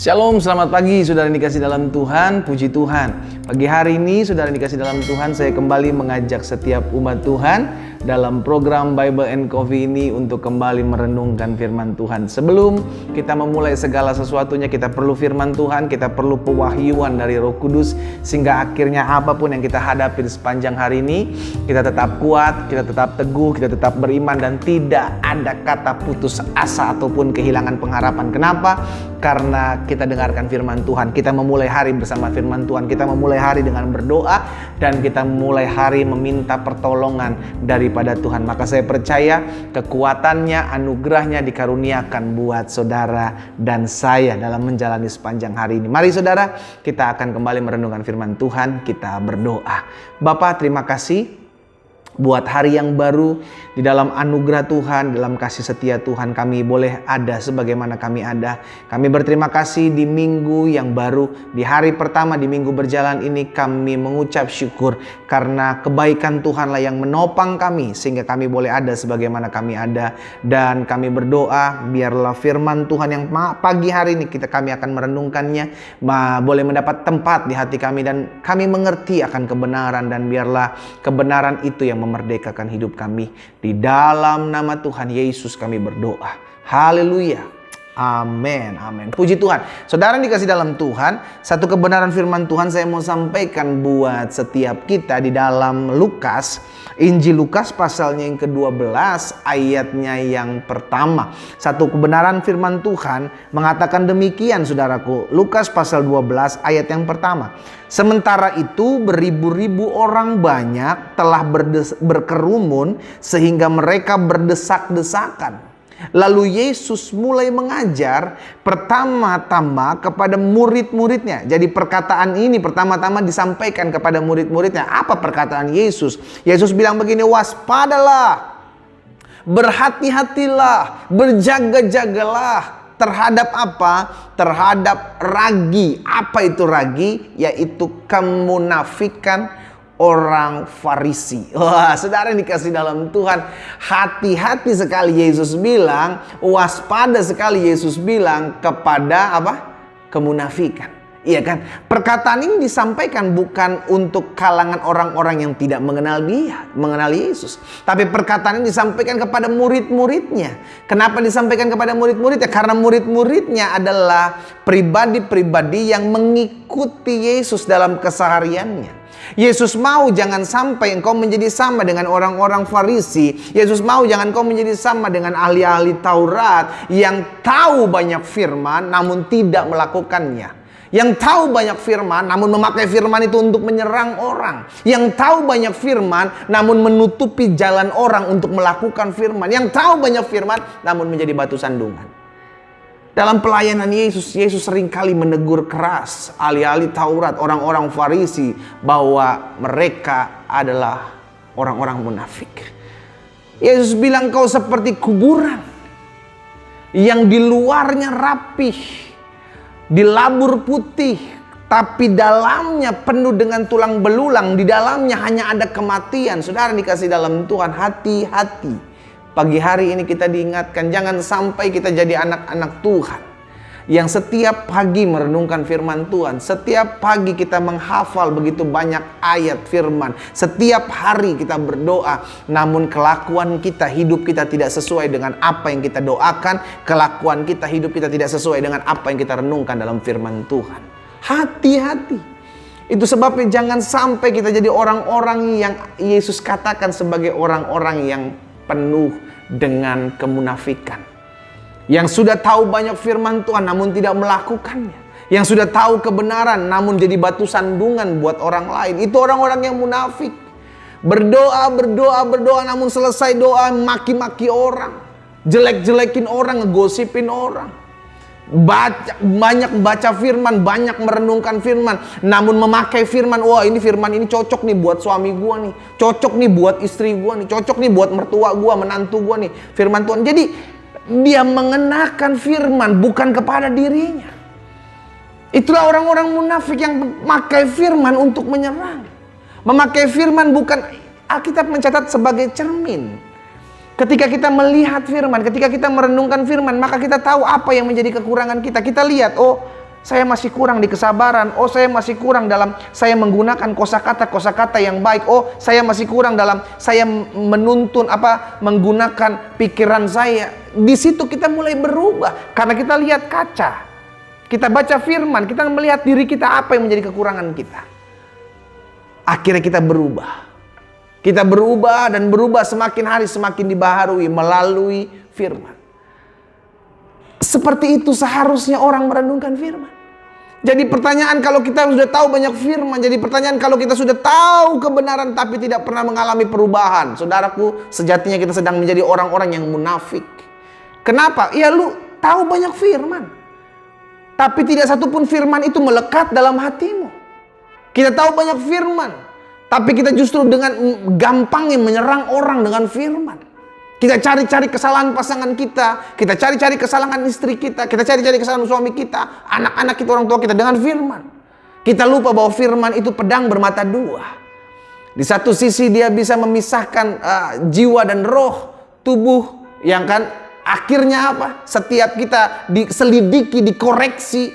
Shalom, selamat pagi saudara yang dikasih dalam Tuhan, puji Tuhan. Pagi hari ini saudara yang dikasih dalam Tuhan, saya kembali mengajak setiap umat Tuhan dalam program Bible and Coffee ini untuk kembali merenungkan firman Tuhan. Sebelum kita memulai segala sesuatunya, kita perlu firman Tuhan, kita perlu pewahyuan dari Roh Kudus, sehingga akhirnya apapun yang kita hadapi sepanjang hari ini, kita tetap kuat, kita tetap teguh, kita tetap beriman, dan tidak ada kata putus asa ataupun kehilangan pengharapan. Kenapa? Karena kita dengarkan firman Tuhan, kita memulai hari bersama firman Tuhan, kita memulai hari dengan berdoa, dan kita memulai hari meminta pertolongan daripada Tuhan. Maka saya percaya kekuatannya, anugerahnya dikaruniakan buat saudara dan saya dalam menjalani sepanjang hari ini. Mari saudara, kita akan kembali merenungkan firman Tuhan, kita berdoa. Bapa, terima kasih buat hari yang baru. Di dalam anugerah Tuhan, dalam kasih setia Tuhan, kami boleh ada sebagaimana kami ada. Kami berterima kasih di minggu yang baru, di hari pertama di minggu berjalan ini. Kami mengucap syukur karena kebaikan Tuhanlah yang menopang kami, sehingga kami boleh ada sebagaimana kami ada. Dan kami berdoa, biarlah firman Tuhan yang pagi hari ini kami akan merenungkannya, boleh mendapat tempat di hati kami, dan kami mengerti akan kebenaran, dan biarlah kebenaran itu yang memerdekakan hidup kami. Di dalam nama Tuhan Yesus kami berdoa. Haleluya. Amin. Amin. Puji Tuhan. Saudara yang dikasih dalam Tuhan, satu kebenaran firman Tuhan saya mau sampaikan buat setiap kita di dalam Lukas, Injil Lukas pasalnya yang ke-12 ayatnya yang pertama. Satu kebenaran firman Tuhan mengatakan demikian, saudaraku. Lukas pasal 12 ayat yang pertama. Sementara itu beribu-ribu orang banyak telah berkerumun sehingga mereka berdesak-desakan. Lalu Yesus mulai mengajar pertama-tama kepada murid-muridnya. Jadi perkataan ini pertama-tama disampaikan kepada murid-muridnya. Apa perkataan Yesus? Yesus bilang begini, waspadalah, berhati-hatilah, berjaga-jagalah. Terhadap apa? Terhadap ragi. Apa itu ragi? Yaitu kemunafikan orang Farisi. Wah, saudara yang dikasih dalam Tuhan, hati-hati sekali Yesus bilang, waspada sekali Yesus bilang kepada apa? Kemunafikan. Iya kan? Perkataan ini disampaikan bukan untuk kalangan orang-orang yang tidak mengenal Dia, mengenal Yesus. Tapi perkataan ini disampaikan kepada murid-muridnya. Kenapa disampaikan kepada murid-muridnya? Karena murid-muridnya adalah pribadi-pribadi yang mengikuti Yesus dalam kesehariannya. Yesus mau jangan sampai engkau menjadi sama dengan orang-orang Farisi. Yesus mau jangan engkau menjadi sama dengan ahli-ahli Taurat yang tahu banyak firman namun tidak melakukannya. Yang tahu banyak firman namun memakai firman itu untuk menyerang orang. Yang tahu banyak firman namun menutupi jalan orang untuk melakukan firman. Yang tahu banyak firman namun menjadi batu sandungan. Dalam pelayanan Yesus, Yesus seringkali menegur keras ahli-ahli Taurat, orang-orang Farisi, bahwa mereka adalah orang-orang munafik. Yesus bilang, kau seperti kuburan yang di luarnya rapih, dilabur putih, tapi dalamnya penuh dengan tulang belulang. Di dalamnya hanya ada kematian. Saudara dikasih dalam Tuhan, hati-hati. Pagi hari ini kita diingatkan, jangan sampai kita jadi anak-anak Tuhan yang setiap pagi merenungkan firman Tuhan. Setiap pagi kita menghafal begitu banyak ayat firman. Setiap hari kita berdoa, namun kelakuan kita, hidup kita tidak sesuai dengan apa yang kita doakan. Kelakuan kita, hidup kita tidak sesuai dengan apa yang kita renungkan dalam firman Tuhan. Hati-hati. Itu sebabnya jangan sampai kita jadi orang-orang yang Yesus katakan sebagai orang-orang yang penuh dengan kemunafikan. Yang sudah tahu banyak firman Tuhan namun tidak melakukannya. Yang sudah tahu kebenaran namun jadi batu sandungan buat orang lain. Itu orang-orang yang munafik. Berdoa namun selesai doa maki-maki orang. Jelek-jelekin orang, ngegosipin orang. Banyak baca firman, banyak merenungkan firman, namun memakai firman, wah ini firman ini cocok nih buat suami gua nih, cocok nih buat istri gua nih, cocok nih buat mertua gua, menantu gua nih, firman Tuhan. Jadi dia mengenakan firman bukan kepada dirinya. Itulah orang-orang munafik yang memakai firman untuk menyerang. Memakai firman bukan, Alkitab mencatat sebagai cermin. Ketika kita melihat firman, ketika kita merenungkan firman, maka kita tahu apa yang menjadi kekurangan kita. Kita lihat, oh Saya masih kurang di kesabaran. Oh, saya masih kurang dalam saya menggunakan kosakata yang baik. Oh, saya masih kurang dalam saya menuntun menggunakan pikiran saya. Di situ kita mulai berubah karena kita lihat kaca. Kita baca firman, kita melihat diri kita apa yang menjadi kekurangan kita. Akhirnya kita berubah. Kita berubah dan berubah semakin hari semakin dibaharui melalui firman. Seperti itu seharusnya orang merenungkan firman. Jadi pertanyaan kalau kita sudah tahu banyak firman. Jadi pertanyaan kalau kita sudah tahu kebenaran tapi tidak pernah mengalami perubahan. Saudaraku, sejatinya kita sedang menjadi orang-orang yang munafik. Kenapa? Ya lu tahu banyak firman. Tapi tidak satupun firman itu melekat dalam hatimu. Kita tahu banyak firman. Tapi kita justru dengan gampangnya menyerang orang dengan firman. Kita cari-cari kesalahan pasangan kita cari-cari kesalahan istri kita cari-cari kesalahan suami kita, anak-anak kita, orang tua kita dengan firman. Kita lupa bahwa firman itu pedang bermata dua. Di satu sisi dia bisa memisahkan jiwa dan roh, tubuh, yang kan akhirnya apa? Setiap kita diselidiki, dikoreksi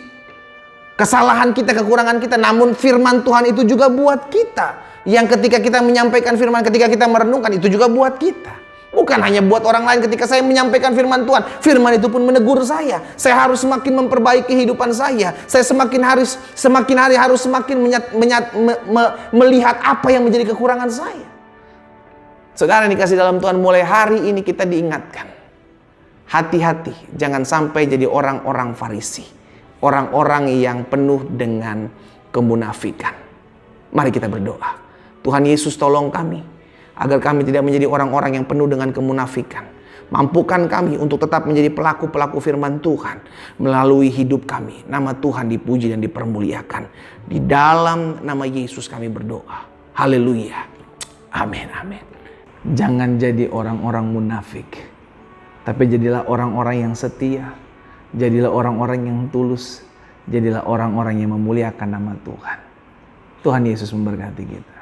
kesalahan kita, kekurangan kita. Namun firman Tuhan itu juga buat kita. Yang ketika kita menyampaikan firman, ketika kita merenungkan, itu juga buat kita. Bukan hanya buat orang lain. Ketika saya menyampaikan firman Tuhan, firman itu pun menegur saya. Saya harus semakin memperbaiki kehidupan saya. Saya semakin hari harus semakin melihat apa yang menjadi kekurangan saya. Saudara dikasih dalam Tuhan, mulai hari ini kita diingatkan. Hati-hati, jangan sampai jadi orang-orang Farisi. Orang-orang yang penuh dengan kemunafikan. Mari kita berdoa. Tuhan Yesus, tolong kami agar kami tidak menjadi orang-orang yang penuh dengan kemunafikan. Mampukan kami untuk tetap menjadi pelaku-pelaku firman Tuhan melalui hidup kami. Nama Tuhan dipuji dan dipermuliakan. Di dalam nama Yesus kami berdoa. Haleluya. Amin, amin. Jangan jadi orang-orang munafik, tapi jadilah orang-orang yang setia. Jadilah orang-orang yang tulus. Jadilah orang-orang yang memuliakan nama Tuhan. Tuhan Yesus memberkati kita.